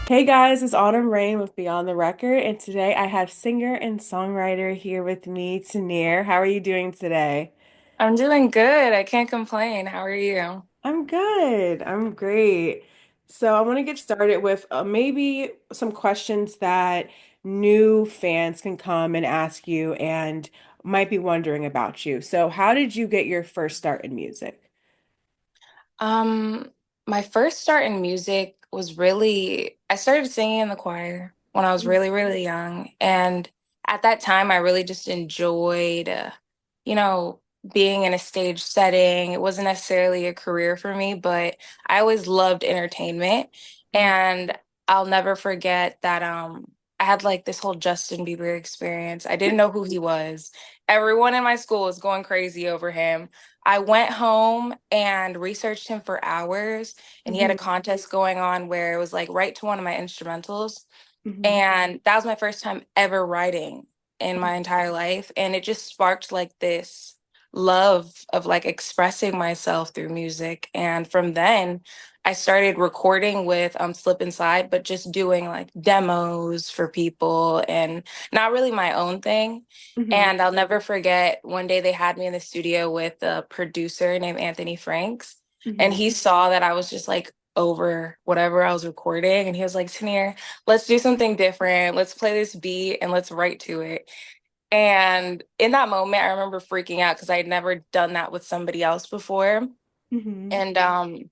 Hey guys, it's Autumn Rain with Beyond the Record, and today I have singer and songwriter here with me, Teenear. How are you doing today? I'm doing good. I can't complain. How are you? I'm good. I'm great. So I want to get started with maybe some questions that new fans can come and ask you and might be wondering about you. So how did you get your first start in music? Um, my first start in music was I started singing in the choir when I was really, really young. And at that time, I really just enjoyed, you know, being in a stage setting. It wasn't necessarily a career for me, but I always loved entertainment. Mhm. And I'll never forget that I had like this whole Justin Bieber experience. I didn't know who he was. Everyone in my school was going crazy over him. I went home and researched him for hours, and he had a Mhm. contest going on where it was like write to one of my instrumentals. Mhm. And that was my first time ever writing in my entire life. And it just sparked like this love of like expressing myself through music. And from then, I started recording with Slip Inside, but just doing like demos for people and not really my own thing. Mhm. And I'll never forget one day they had me in the studio with a producer named Anthony Franks. And Mhm. he saw that I was just like over whatever I was recording. And he was like, Tania, let's do something different. Let's play this beat and let's write to it. And in that moment, I remember freaking out because I had never done that with somebody else before. Mhm. And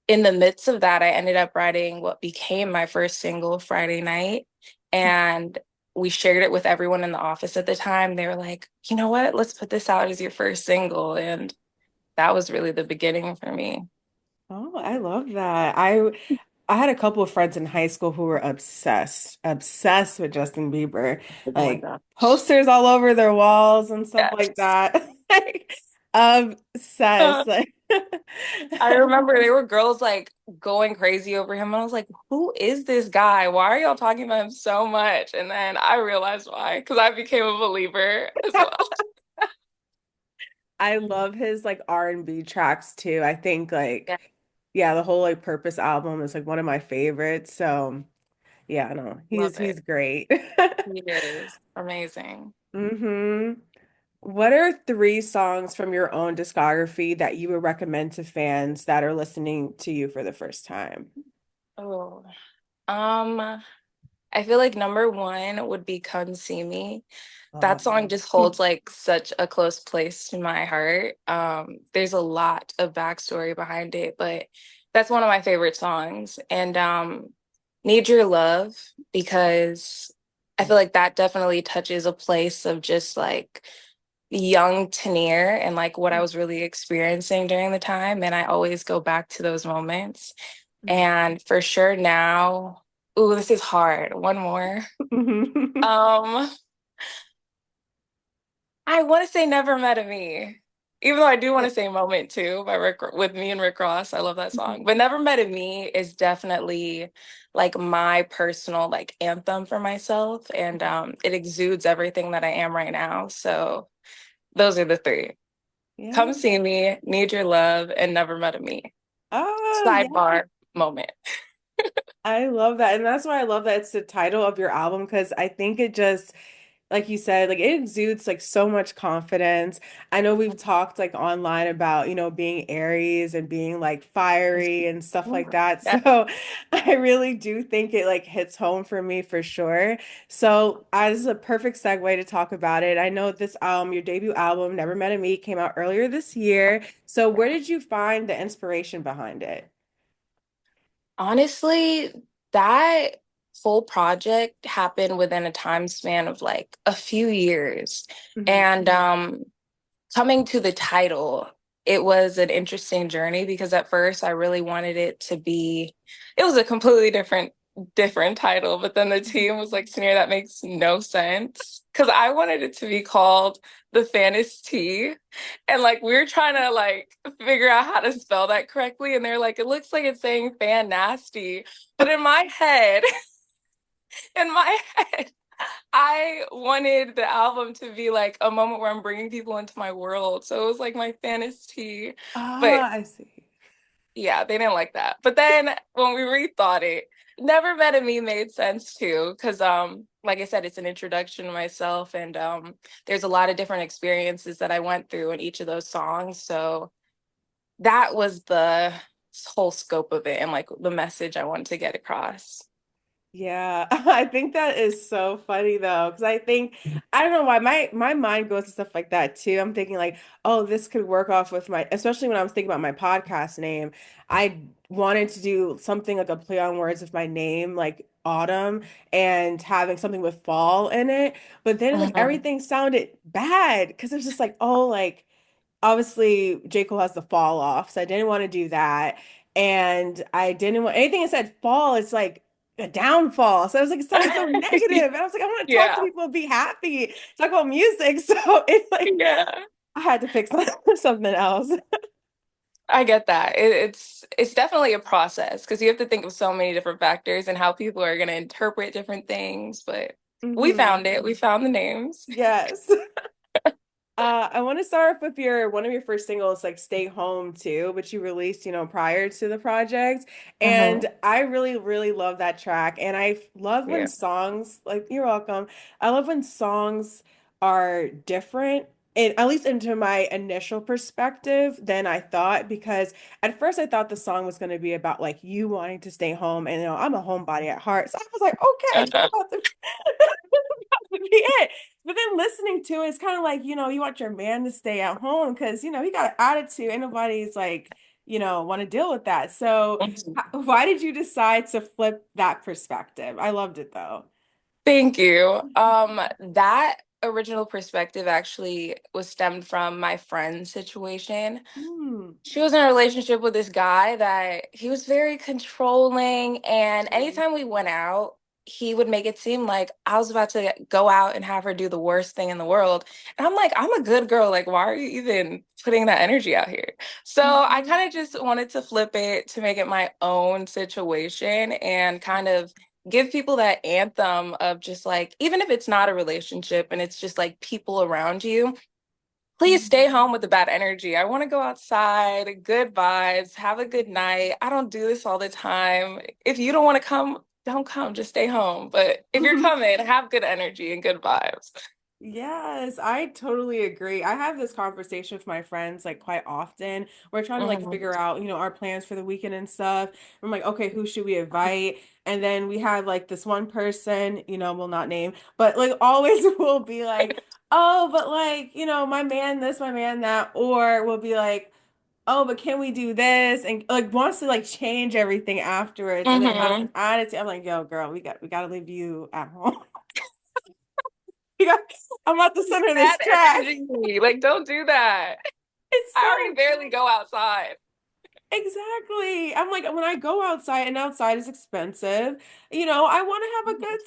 in the midst of that, I ended up writing what became my first single, Friday Night. And we shared it with everyone in the office at the time. They were like, you know what? Let's put this out as your first single. And that was really the beginning for me. Oh, I love that. I had a couple of friends in high school who were obsessed with Justin Bieber, Oh my like gosh. posters all over their walls and stuff like Yes. that. Like, obsessed. Like, I remember there were girls like going crazy over him. I was like, who is this guy? Why are y'all talking about him so much? And then I realized why, because I became a believer as well. I love his like R&B tracks too. I think like Yeah, yeah, the whole like Purpose album is like one of my favorites. So yeah, no, love it. he's great. He is amazing. hmm What are three songs from your own discography that you would recommend to fans that are listening to you for the first time? Oh, um, I feel like number one would be Come See Me. That Oh. song just holds like such a close place to my heart. There's a lot of backstory behind it, but that's one of my favorite songs. And Need Your Love, because I feel like that definitely touches a place of just like young Tenier and like what I was really experiencing during the time. And I always go back to those moments. And for sure now, ooh, this is hard. One more. Um, I want to say Never Met a Me. Even though I do want to say Moment too by Rick with me and Rick Ross. I love that song. But Never Met a Me is definitely like my personal like anthem for myself. And it exudes everything that I am right now. So those are the three. Yeah. Come See Me, Need Your Love, and Never Met a Me. Oh, yeah. Sidebar moment. I love that. And that's why I love that it's the title of your album because I think it just like you said, like it exudes like so much confidence. I know we've talked like online about, being Aries and being like fiery and stuff like that. Yeah. So I really do think it like hits home for me for sure. So as a perfect segue to talk about it, I know this your debut album, Never Met a Me, came out earlier this year. So where did you find the inspiration behind it? Honestly, that whole project happened within a time span of like a few years. Mhm. And coming to the title, it was an interesting journey because at first I really wanted it to be, it was a completely different title, but then the team was like, Sneer, that makes no sense. Because I wanted it to be called The Fantasy. And like we were trying to like figure out how to spell that correctly. And they're like, it looks like it's saying fan nasty. But in my head, in my head, I wanted the album to be like a moment where I'm bringing people into my world. So it was like my fantasy. But Ah, I see. yeah, they didn't like that. But then when we rethought it, Never Met a Me made sense too, because like I said, it's an introduction to myself, and there's a lot of different experiences that I went through in each of those songs. So that was the whole scope of it and like the message I wanted to get across. Yeah, I think that is so funny though, because I think I don't know why my mind goes to stuff like that too. I'm thinking like, oh, this could work off with my, especially when I was thinking about my podcast name. I wanted to do something like a play on words with my name, like autumn, and having something with fall in it. But then like Mhm. everything sounded bad because it was just like, oh, like obviously J. Cole has the fall off, so I didn't want to do that. And I didn't want anything that said fall, it's like a downfall. So I was like, it sounded so negative. And I was like, I want to talk to Yeah, people and be happy, talk about music. So it's like yeah. I had to pick something else. I get that. It's definitely a process because you have to think of so many different factors and how people are going to interpret different things. But we Hmm. found it. We found the names. Yes. I want to start off with your one of your first singles, like "Stay Home" too, which you released, prior to the project, and Hmm. I really, really love that track. And I love when Yeah. songs, like you're welcome. I love when songs are different, and at least into my initial perspective than I thought, because at first I thought the song was going to be about like you wanting to stay home, and I'm a homebody at heart, so I was like, okay, this is about to be it. But then listening to it, it's kind of like, you want your man to stay at home because, he got an attitude. Ain't nobody's like, want to deal with that. So why did you decide to flip that perspective? I loved it though. Thank you. That original perspective actually was stemmed from my friend's situation. Hmm. She was in a relationship with this guy that he was very controlling, and anytime we went out, he would make it seem like I was about to go out and have her do the worst thing in the world. And I'm like, I'm a good girl. Like, why are you even putting that energy out here? So I Mhm. kind of just wanted to flip it to make it my own situation and kind of give people that anthem of just like, even if it's not a relationship and it's just like people around you, please stay home with the bad energy. I want to go outside, good vibes, have a good night. I don't do this all the time. If you don't want to come, don't come, just stay home. But if you're coming, have good energy and good vibes. Yes, I totally agree. I have this conversation with my friends like quite often. We're trying to like Mhm. figure out, our plans for the weekend and stuff. I'm like, okay, who should we invite? And then we have like this one person, we'll not name, but like always will be like, oh, but like, my man this, my man that, or we'll be like, oh, but can we do this? And like wants to like change everything afterwards and then has an Mhm. attitude. I'm like, yo, girl, we gotta leave you at home. We got, I'm not the center of this Bad track. energy. Like, don't do that. It's I already so barely go outside. exactly. I'm like, when I go outside and outside is expensive, I want to have a good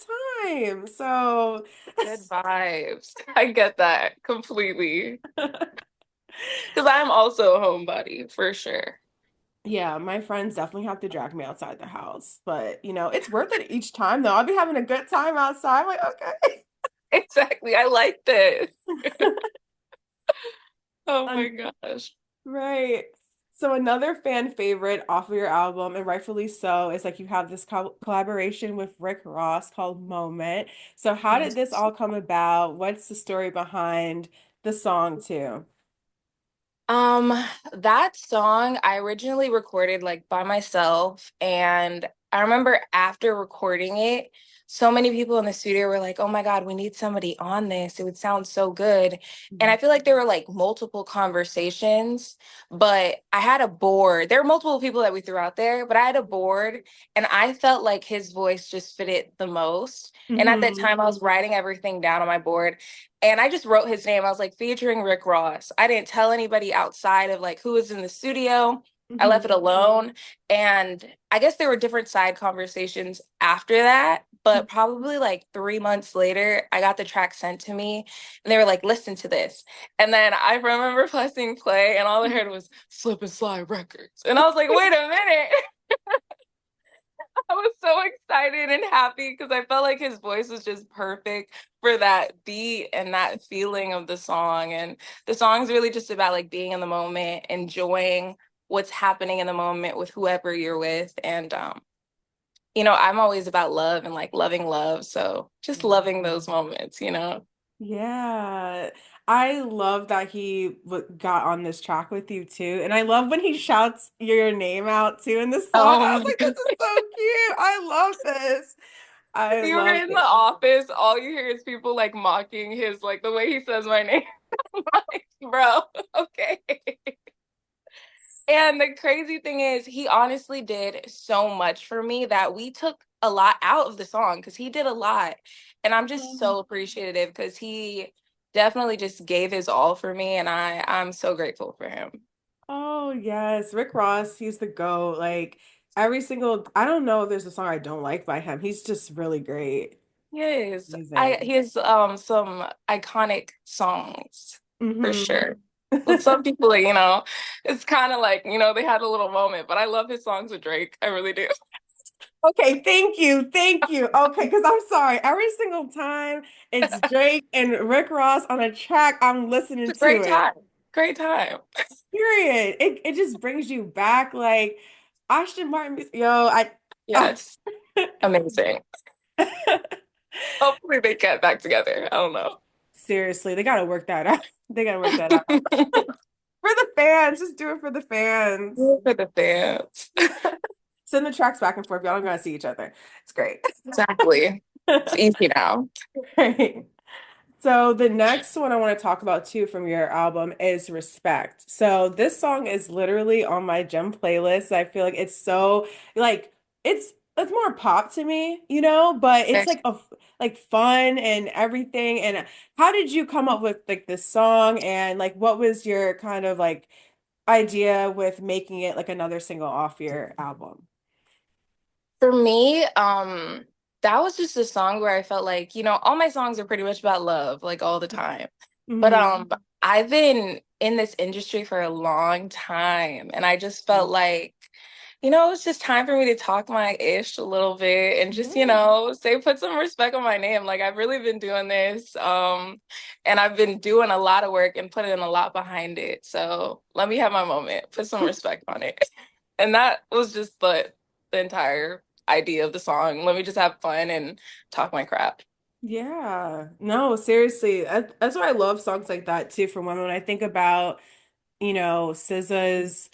time. So, Good vibes. I get that completely. Because I'm also a homebody for sure. yeah, my friends definitely have to drag me outside the house. But, it's worth it each time though. I'll be having a good time outside. I'm like, okay. Exactly. I like this. Oh my Um, gosh. right. So another fan favorite off of your album, and rightfully so, is like you have this collaboration with Rick Ross called Moment. So how did this all come about? What's the story behind the song too? Um, that song I originally recorded like by myself, and I remember after recording it, so many people in the studio were like, "Oh my God, we need somebody on this. It would sound so good." And I feel like there were like multiple conversations, but I had a board. There were multiple people that we threw out there, but I had a board, and I felt like his voice just fit it the most. And at that Hmm. time, I was writing everything down on my board. And I just wrote his name. I was like, featuring Rick Ross. I didn't tell anybody outside of like who was in the studio. I left Hmm. it alone. And I guess there were different side conversations after that. But probably like 3 months later, I got the track sent to me and they were like, listen to this. And then I remember pressing play and all I heard was Slip and Slide Records. And I was like, wait a minute. I was so excited and happy because I felt like his voice was just perfect for that beat and that feeling of the song. And the song's really just about like being in the moment, enjoying what's happening in the moment with whoever you're with. And I'm always about love and like loving love. So just loving those moments. Yeah, I love that he got on this track with you too. And I love when he shouts your name out too in this song. I Oh was my like, this God. is so cute. I love this. I You were love in the it. office, all you hear is people like mocking his like the way he says my name. Like, bro, okay. And the crazy thing is, he honestly did so much for me that we took a lot out of the song because he did a lot. And I'm just so appreciative because he definitely just gave his all for me. And I'm so grateful for him. Oh, yes. Rick Ross, he's the GOAT. Like every single, I don't know if there's a song I don't like by him. He's just really great. Yes, Amazing. he has some iconic songs for Hmm. sure. With some people, it's kind of like, they had a little moment, but I love his songs with Drake. I really do. Okay, thank you. Thank you. Okay, because I'm sorry. Every single time it's Drake and Rick Ross on a track, I'm listening It's a to great it. time. Great time. Period. It just brings you back like Ashton Martin Yo, I oh. Yes. Amazing. Hopefully they get back together. I don't know. Seriously, they gotta work that out. They gotta work that out. For the fans, just do it for the fans. For the fans. Send the tracks back and forth. Y'all don't gotta see each other. It's great. Exactly. It's easy now. Great. So the next one I want to talk about too from your album is Respect. So this song is literally on my gym playlist. I feel like it's so like it's more pop to me, but it's like like fun and everything. And how did you come up with like this song and like what was your kind of like idea with making it like another single off your album? For me, that was just a song where I felt like, all my songs are pretty much about love, like all the time. But Hmm. I've been in this industry for a long time, and I just felt like, it's just time for me to talk my ish a little bit and just, Yeah. say put some respect on my name. Like I've really been doing this, and I've been doing a lot of work and putting a lot behind it. So let me have my moment, put some respect on it. And that was just the entire idea of the song. Let me just have fun and talk my crap. Yeah. No, seriously. That's why I love songs like that too from women. When I think about, SZA's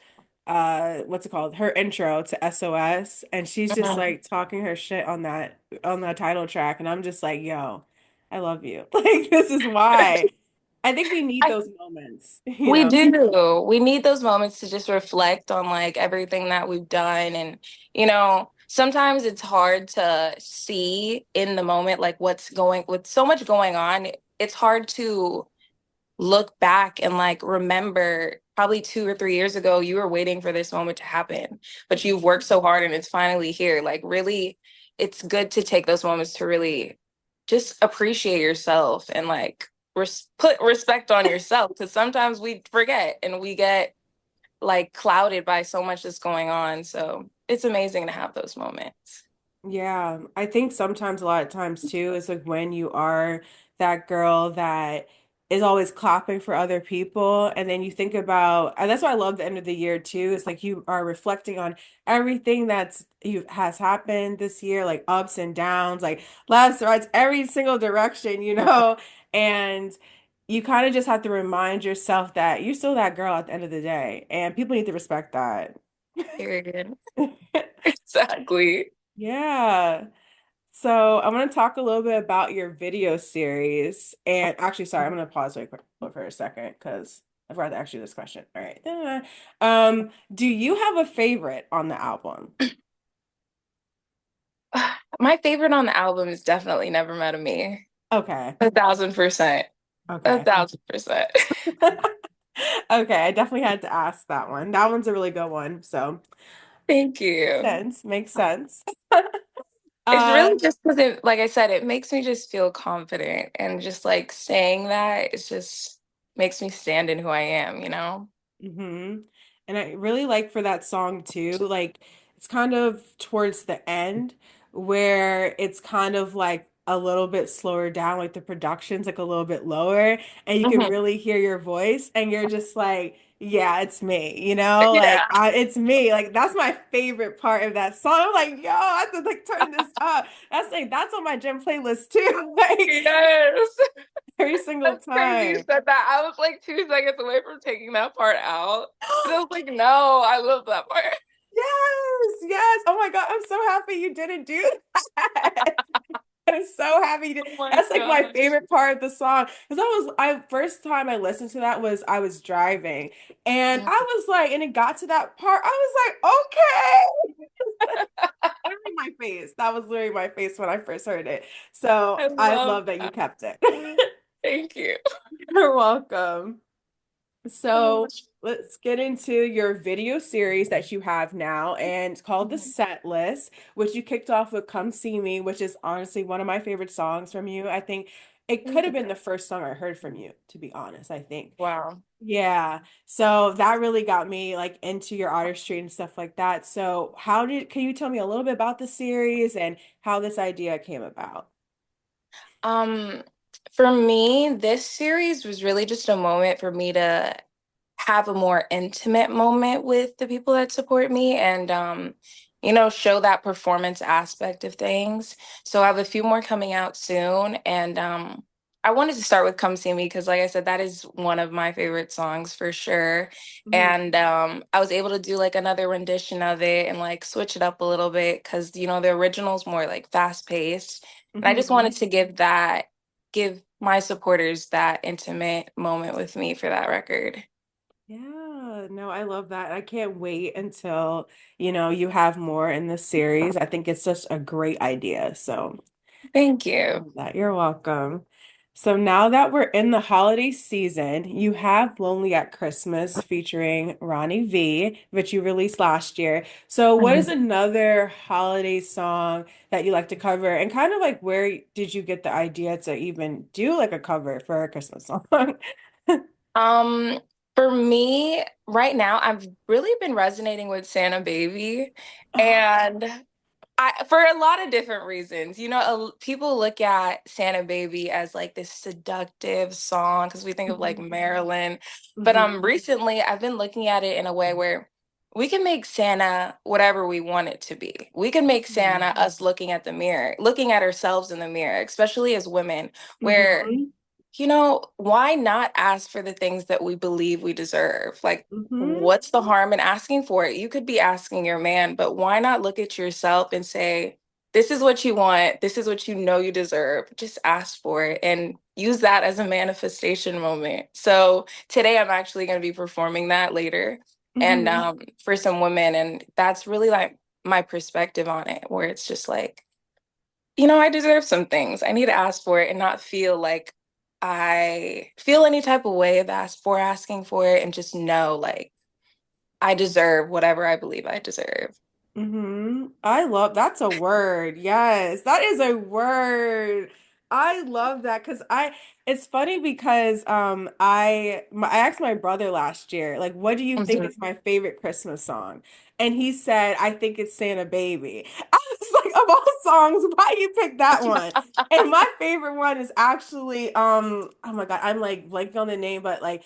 what's it called? Her intro to SOS and she's just Mhm. like talking her shit on that title track and I'm just like, yo, I love you. Like this is why. I think we need I, those moments, we do. We need those moments to just reflect on like everything that we've done. And, sometimes it's hard to see in the moment, like with so much going on. It's hard to look back and like remember probably 2 or 3 years ago you were waiting for this moment to happen, but you've worked so hard and it's finally here. Like really, it's good to take those moments to really just appreciate yourself and like put respect on yourself because sometimes we forget and we get like clouded by so much that's going on. So it's amazing to have those moments. Yeah, I think sometimes a lot of times too is like when you are that girl that is always clapping for other people and then you think about and that's why I love the end of the year too. It's like you are reflecting on everything that's you has happened this year, like ups and downs, like lefts, rights, every single direction, and you kind of just have to remind yourself that you're still that girl at the end of the day, and people need to respect that. Period. Exactly. Yeah. So I'm going to talk a little bit about your video series. And actually, sorry, I'm going to pause right quick for a second because I forgot to ask you this question. All right. Do you have a favorite on the album? My favorite on the album is definitely Never Met a Me. Okay. 1,000%. a Okay. thousand percent. Okay, I definitely had to ask that one. That one's a really good one. So, Thank makes you. sense. Makes sense. It's Uh, really just because like I said, it makes me just feel confident and just like saying that it just makes me stand in who I am. hmm And I really like for that song too, like it's kind of towards the end where it's kind of like a little bit slower down, like the production's like a little bit lower, and you can Mhm. really hear your voice, and you're just like, yeah, it's me, you know, like Yeah. it's me. Like that's my favorite part of that song. I'm like, yo, I have to like turn this up. That's on my gym playlist too, like Yes. every single That's crazy you time. said that. I was like 2 seconds away from taking that part out. And I was like, no, I love that part. Yes, yes. Oh my God, I'm so happy you didn't do that. I'm so happy you did. Oh my That's like my gosh. favorite part of the song. Because I first time I listened to that was I was driving. And I was like, and it got to that part, I was like, okay. Literally my face. That was literally my face when I first heard it. So I I love love that you that. kept it. Thank you. You're welcome. So let's get into your video series that you have now, and it's called The Mhm. Set List, which you kicked off with Come See Me, which is honestly one of my favorite songs from you. I think it could Thank have you. been the first song I heard from you, to be honest, I think. Wow. Yeah. So that really got me like into your artistry and stuff like that. So can you tell me a little bit about the series and how this idea came about? Um, for me, this series was really just a moment for me to have a more intimate moment with the people that support me and show that performance aspect of things. So I have a few more coming out soon and I wanted to start with Come See Me because like I said, that is one of my favorite songs for sure. Hmm. And I was able to do like another rendition of it and like switch it up a little bit because the original's more like fast paced. And I just Hmm. wanted to give my supporters that intimate moment with me for that record. Yeah, no, I love that. I can't wait until, you have more in this series. I think it's just a great idea. So, Thank you. love that. You're welcome. So now that we're in the holiday season, you have Lonely at Christmas featuring Ronnie V, which you released last year. So what is Mhm. another holiday song that you like to cover? And kind of like where did you get the idea to even do like a cover for a Christmas song? Um, for me, right now, I've really been resonating with Santa Baby, and for a lot of different reasons. People look at Santa Baby as like this seductive song because we think of like Marilyn, but Mhm. recently I've been looking at it in a way where we can make Santa whatever we want it to be. We can make Santa us looking at the mirror, looking at ourselves in the mirror, especially as women, where Mhm. why not ask for the things that we believe we deserve? Like, Mhm. what's the harm in asking for it? You could be asking your man, but why not look at yourself and say, this is what you want. This is what you know you deserve. Just ask for it and use that as a manifestation moment. So today I'm actually going to be performing that later and Mhm. for some women. And that's really like my perspective on it, where it's just like, I deserve some things. I need to ask for it and not feel like I feel any type of way of asking for it and just know like I deserve whatever I believe I deserve. I love that's a word. Yes, that is a word. I love that because it's funny because I asked my brother last year, like, what do you think Mhm. is my favorite Christmas song? And he said, I think it's Santa Baby. I was like, of all songs, why you pick that one? And my favorite one is actually oh my God, I'm like blanking on the name, but like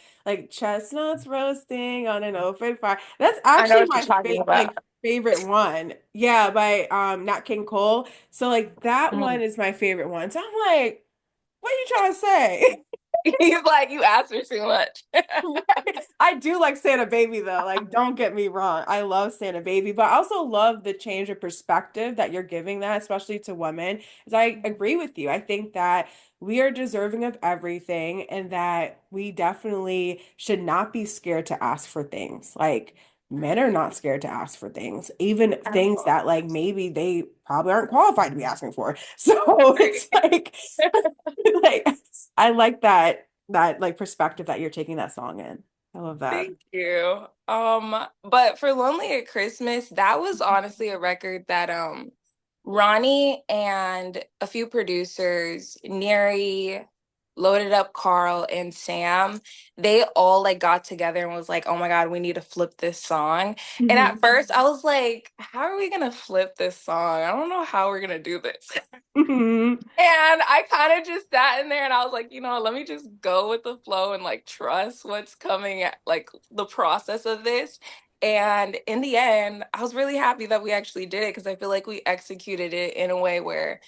chestnuts roasting on an open fire. That's I know actually what you're my talking about. favorite one. Yeah, by Nat King Cole. So like that one Mhm. is my favorite one. So I'm like, what are you trying to say? He's like, you asked for too much. Right. I do like Santa Baby though. Like, don't get me wrong. I love Santa Baby, but I also love the change of perspective that you're giving that, especially to women. Because I agree with you. I think that we are deserving of everything and that we definitely should not be scared to ask for things. Like, men are not scared to ask for things, even things that like maybe they probably aren't qualified to be asking for. So it's like like I like that like perspective that you're taking that song in. I love that. Thank you. But for Lonely at Christmas, that was honestly a record that Ronnie and a few producers, Neri Loaded Up Carl and Sam, they all like got together and was like, "Oh my God, we need to flip this song." And Hmm. at first I was like, "How are we gonna flip this song? I don't know how we're gonna do this." Hmm. And I kind of just sat in there and I was like, let me just go with the flow and like trust what's coming at like the process of this. And in the end, I was really happy that we actually did it because I feel like we executed it in a way where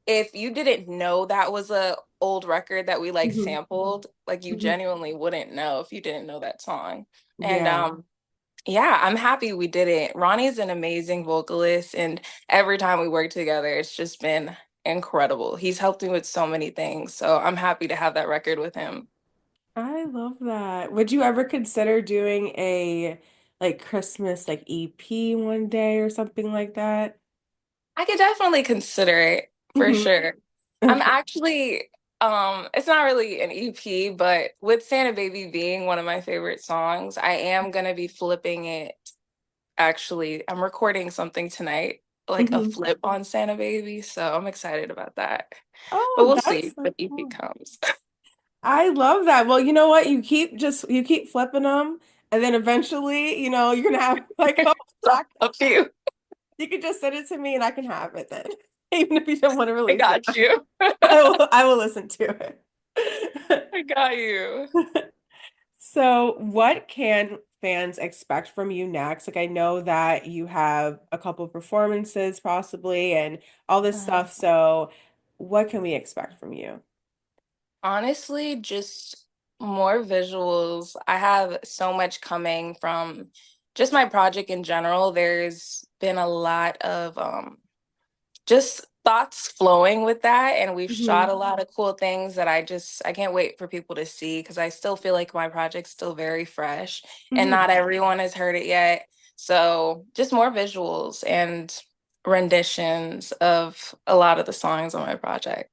if you didn't know that was a old record that we like Hmm. sampled, like you Hmm. genuinely wouldn't know if you didn't know that song. And Yeah. yeah, I'm happy we did it. Ronnie's an amazing vocalist, and every time we work together, it's just been incredible. He's helped me with so many things, so I'm happy to have that record with him. I love that. Would you ever consider doing a like Christmas like EP one day or something like that? I could definitely consider it for Hmm. sure. I'm Okay. actually, it's not really an EP, but with Santa Baby being one of my favorite songs, I am gonna be flipping it. Actually, I'm recording something tonight, like a Hmm. flip on Santa Baby, so I'm excited about that. But Oh, we'll see that's if so the EP cool. comes. I love that. Well, you know what? You keep flipping them, and then eventually, you're gonna have like a whole So, track. up to you. You can just send it to me, and I can have it then, even if you don't want to I release it. got you. I will listen to it. I got you. So, what can fans expect from you next? Like, I know that you have a couple performances possibly and all this stuff. So, what can we expect from you? Honestly, just more visuals. I have so much coming from just my project in general. There's been a lot of just thoughts flowing with that, and we've shot Hmm. a lot of cool things that I can't wait for people to see because I still feel like my project's still very fresh and Hmm. not everyone has heard it yet. So just more visuals and renditions of a lot of the songs on my project.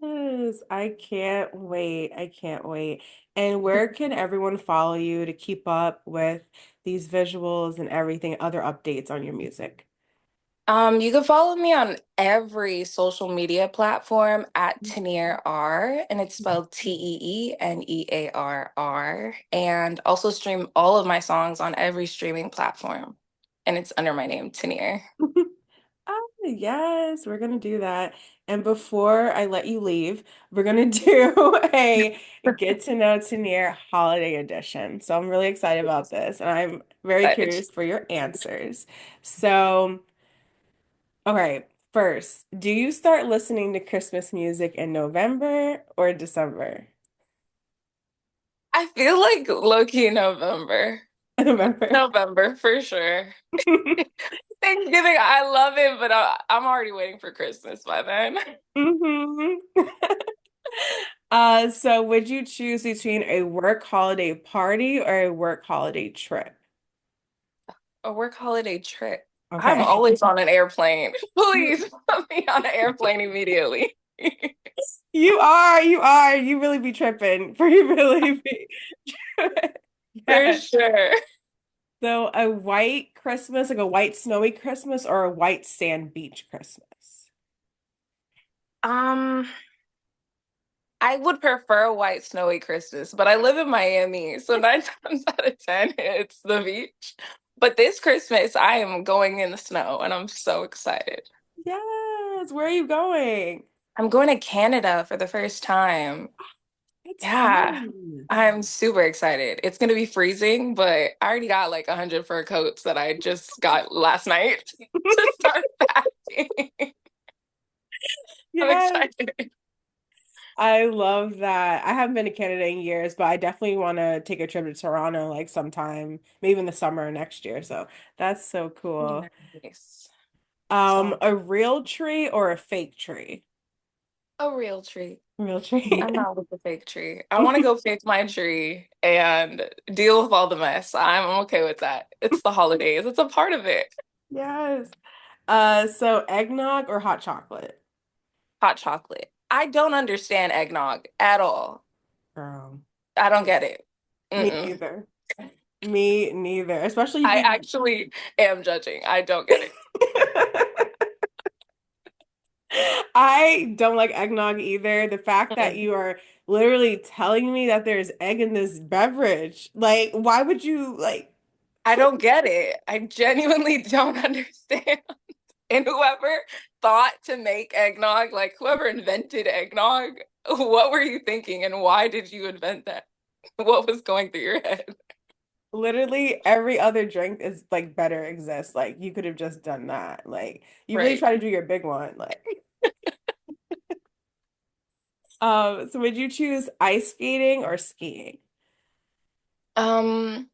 Yes, I can't wait. I can't wait. And where can everyone follow you to keep up with these visuals and everything, other updates on your music? You can follow me on every social media platform at Teenear R, and it's spelled Teenearr, and also stream all of my songs on every streaming platform, and it's under my name, Teenear. Oh, yes, we're gonna do that. And before I let you leave, we're gonna do a get to know Tanier holiday edition. So I'm really excited about this, and I'm very Excited. curious for your answers. So, okay, first, do you start listening to Christmas music in November or December? I feel like low-key November. November. November for sure. Thanksgiving, I love it, but I'm already waiting for Christmas by then. Hmm. So would you choose between a work holiday party or a work holiday trip? A work holiday trip. I'm Okay. always on an airplane. Please put me on an airplane immediately. You really be tripping. You really be tripping. For Yes. sure. So a white Christmas, like a white snowy Christmas or a white sand beach Christmas? Um, I would prefer a white snowy Christmas, but I live in Miami, so 9 times out of 10, it's the beach. But this Christmas, I am going in the snow, and I'm so excited. Yes. Where are you going? I'm going to Canada for the first time. It's Yeah, fun. I'm super excited. It's going to be freezing, but I already got like 100 fur coats that I just got last night to start packing. I'm Yes. excited. I love that. I haven't been to Canada in years, but I definitely want to take a trip to Toronto like sometime, maybe in the summer next year. So that's so cool. Nice. So, A real tree or a fake tree? a real tree. Real tree. I'm not with the fake tree. I want to go fake my tree and deal with all the mess. I'm okay with that. It's the holidays. It's a part of it. Yes. So eggnog or hot chocolate? Hot chocolate. I don't understand eggnog at all. Girl, I don't get it. me Mm-mm. neither. Me neither. Especially if I you actually am judging. I don't get it. I don't like eggnog either. The fact that you are literally telling me that there's egg in this beverage, like, why would you like? I don't get it. I genuinely don't understand. And whoever thought to make eggnog, like whoever invented eggnog, what were you thinking and why did you invent that? What was going through your head? Literally every other drink is like better exists. Like you could have just done that. Like you really Right. try to do your big one. Like, so would you choose ice skating or skiing? Um,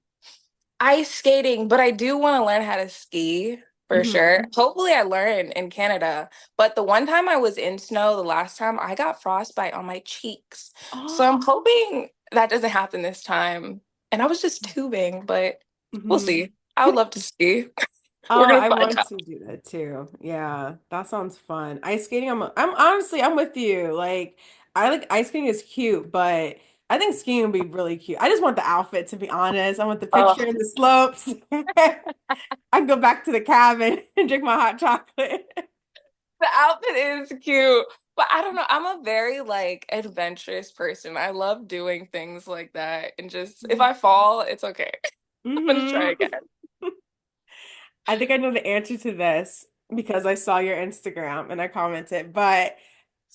Ice skating, but I do want to learn how to ski for sure. Hmm. Hopefully, I learn in Canada. But the one time I was in snow, the last time I got frostbite on my cheeks. So I'm Oh. hoping that doesn't happen this time. And I was just tubing, but we'll Hmm. see. I would love to ski. We're Oh, gonna I find want out. to do that too. Yeah, that sounds fun. Ice skating, I'm honestly, I'm with you. Like, I like ice skating is cute, but I think skiing would be really cute. I just want the outfit, to be honest. I want the picture Oh, and the slopes. I can go back to the cabin and drink my hot chocolate. the outfit is cute. But I don't know. I'm a very like adventurous person. I love doing things like that. And just if I fall, it's okay. I'm gonna try Hmm. again. I think I know the answer to this because I saw your Instagram and I commented, but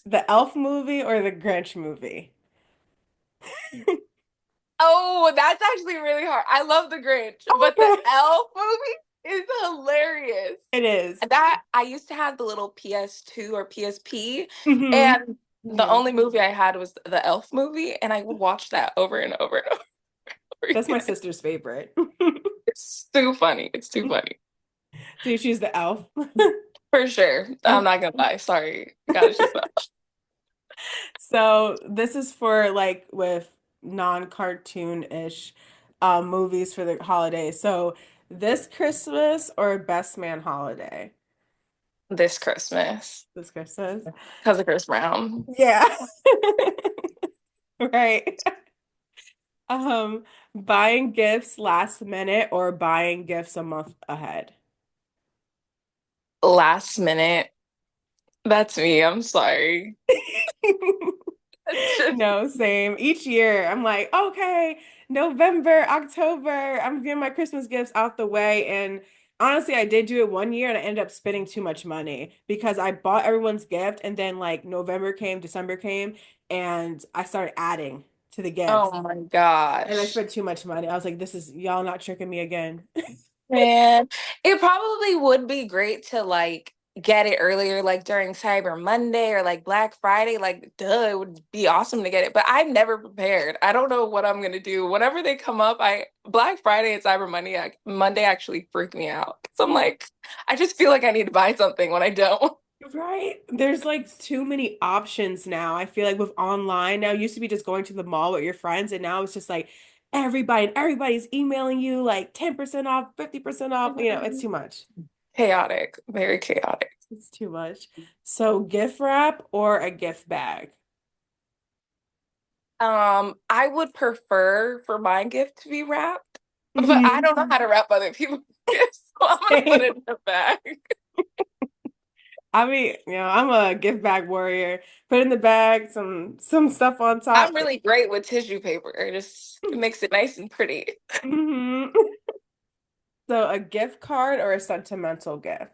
the Elf movie or the Grinch movie? Oh, that's actually really hard. I love The Grinch, but the Okay. Elf movie is hilarious. It is. And that I used to have the little PS2 or PSP, Hmm. and the Hmm. only movie I had was the Elf movie, and I would watch that over and over and over That's my again. sister's favorite. It's too funny. It's too funny. So you choose the elf. For sure. I'm Okay. not gonna lie. Sorry. Gotta choose that. So this is for like with non-cartoon-ish movies for the holidays. So this Christmas or Best Man Holiday? This Christmas. This Christmas. Because of Chris Brown. Yeah. Right. Um, Buying gifts last minute or buying gifts a month ahead. Last minute. That's me. I'm sorry. That's just No, same. Each year, I'm like, okay, November, October, I'm getting my Christmas gifts out the way. And honestly, I did do it one year and I ended up spending too much money because I bought everyone's gift and then like November came, December came, and I started adding to the gifts. oh my And I gosh. spent too much money. I was like, this is y'all not tricking me again. Man, it probably would be great to like get it earlier, like during Cyber Monday or like Black Friday. Like, duh, it would be awesome to get it. But I'm never prepared. I don't know what I'm gonna do. Whenever they come up, I Black Friday and Cyber Monday, Monday actually freak me out. So I'm like, I just feel like I need to buy something when I don't. Right? There's like too many options now. I feel like with online now, it used to be just going to the mall with your friends, and now it's just like everybody and everybody's emailing you like 10% off, 50% off. It's too much. Chaotic, very chaotic. It's too much. So gift wrap or a gift bag? I would prefer for my gift to be wrapped, but I Hmm. don't know how to wrap other people's gifts, so I'm gonna put Same. it in the bag. I mean, I'm a gift bag warrior. Put in the bag, some stuff on I'm top. really great with tissue paper. It makes it nice and pretty. Hmm. So a gift card or a sentimental gift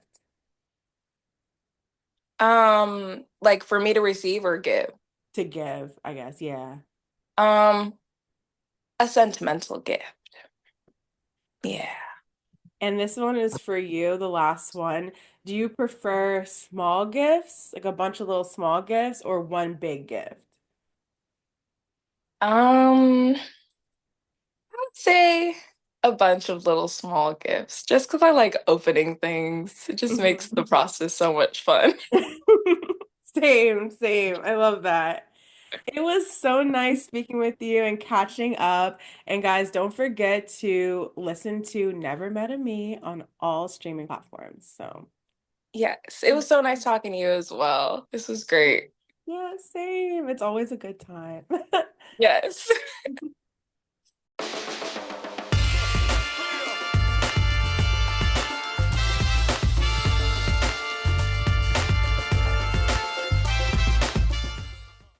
Like for me to receive or give. to give, I guess. Yeah. Um, a sentimental gift. Yeah. And this one is for you, the last one. Do you prefer small gifts, like a bunch of little small gifts, or one big gift? I'd say a bunch of little small gifts, just because I like opening things. It just makes Mhm. the process so much fun. Same, same. I love that. It was so nice speaking with you and catching up. And guys, don't forget to listen to Never Met a Me on all streaming platforms. So, Yes, it was so nice talking to you as well. This was great. yeah, same. It's always a good time. Yes.